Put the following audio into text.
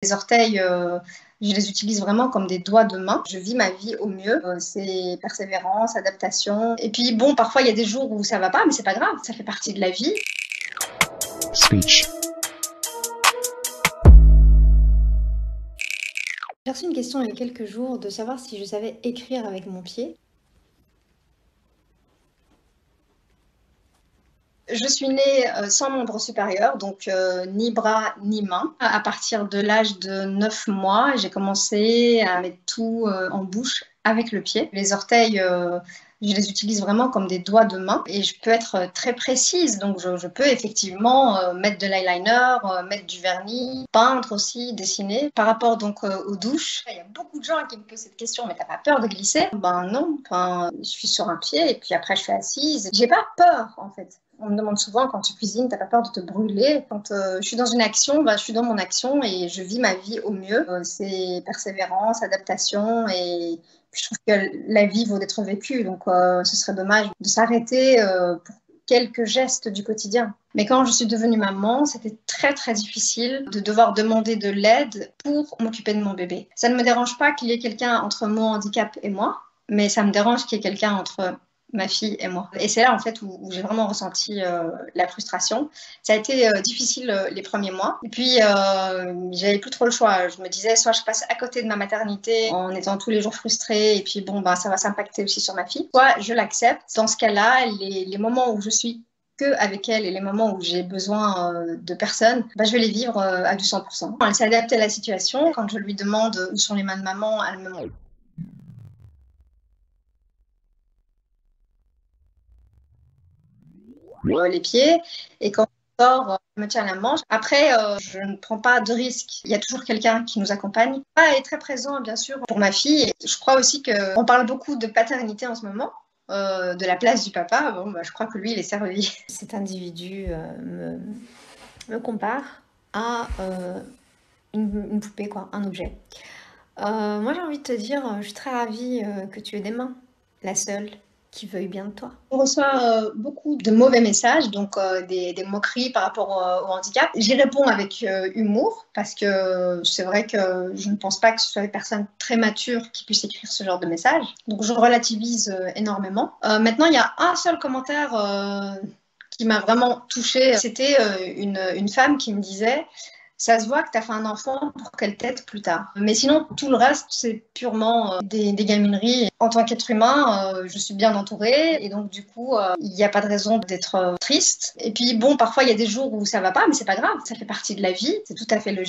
Les orteils, je les utilise vraiment comme des doigts de main. Je vis ma vie au mieux. C'est persévérance, adaptation. Et puis bon, parfois il y a des jours où ça va pas, mais c'est pas grave. Ça fait partie de la vie. Speech. J'ai reçu une question il y a quelques jours de savoir si je savais écrire avec mon pied. Je suis née sans membre supérieur, donc ni bras ni main. À partir de l'âge de 9 mois, j'ai commencé à mettre tout en bouche avec le pied. Les orteils, je les utilise vraiment comme des doigts de main et je peux être très précise. Donc je peux effectivement mettre de l'eyeliner, mettre du vernis, peindre aussi, dessiner. Par rapport donc aux douches, il y a beaucoup de gens qui me posent cette question, mais t'as pas peur de glisser? Ben non, enfin, je suis sur un pied et puis après je suis assise. J'ai pas peur en fait. On me demande souvent quand tu cuisines, t'as pas peur de te brûler? Quand je suis dans une action, je suis dans mon action et je vis ma vie au mieux. C'est persévérance, adaptation et puis je trouve que la vie vaut d'être vécue. Donc ce serait dommage de s'arrêter pour quelques gestes du quotidien. Mais quand je suis devenue maman, c'était très très difficile de devoir demander de l'aide pour m'occuper de mon bébé. Ça ne me dérange pas qu'il y ait quelqu'un entre mon handicap et moi, mais ça me dérange qu'il y ait quelqu'un entre ma fille et moi. Et c'est là en fait où j'ai vraiment ressenti la frustration. Ça a été difficile les premiers mois. Et puis j'avais plus trop le choix. Je me disais soit je passe à côté de ma maternité en étant tous les jours frustrée et puis bon ça va s'impacter aussi sur ma fille. Soit je l'accepte. Dans ce cas-là, les moments où je suis que avec elle et les moments où j'ai besoin de personne, je vais les vivre à du 100%. Elle s'est adaptée à la situation. Quand je lui demande où sont les mains de maman, elle me montre les pieds et quand je sors, je me tient la manche. Après, je ne prends pas de risques. Il y a toujours quelqu'un qui nous accompagne. Papa est très présent, bien sûr, pour ma fille. Et je crois aussi qu'on parle beaucoup de paternité en ce moment, de la place du papa. Bon, je crois que lui, il est servi. Cet individu me compare à une poupée, quoi, un objet. Moi, j'ai envie de te dire, je suis très ravie que tu aies des mains, la seule qui veuille bien de toi. On reçoit beaucoup de mauvais messages, donc des moqueries par rapport au handicap. J'y réponds avec humour parce que c'est vrai que je ne pense pas que ce soit des personnes très matures qui puissent écrire ce genre de messages. Donc je relativise énormément. Maintenant, il y a un seul commentaire qui m'a vraiment touchée. C'était une femme qui me disait ça se voit que tu as fait un enfant pour qu'elle t'aide plus tard. Mais sinon, tout le reste, c'est purement des gamineries. En tant qu'être humain, je suis bien entourée et donc du coup, il n'y a pas de raison d'être triste. Et puis bon, parfois il y a des jours où ça va pas, mais c'est pas grave, ça fait partie de la vie, c'est tout à fait logique.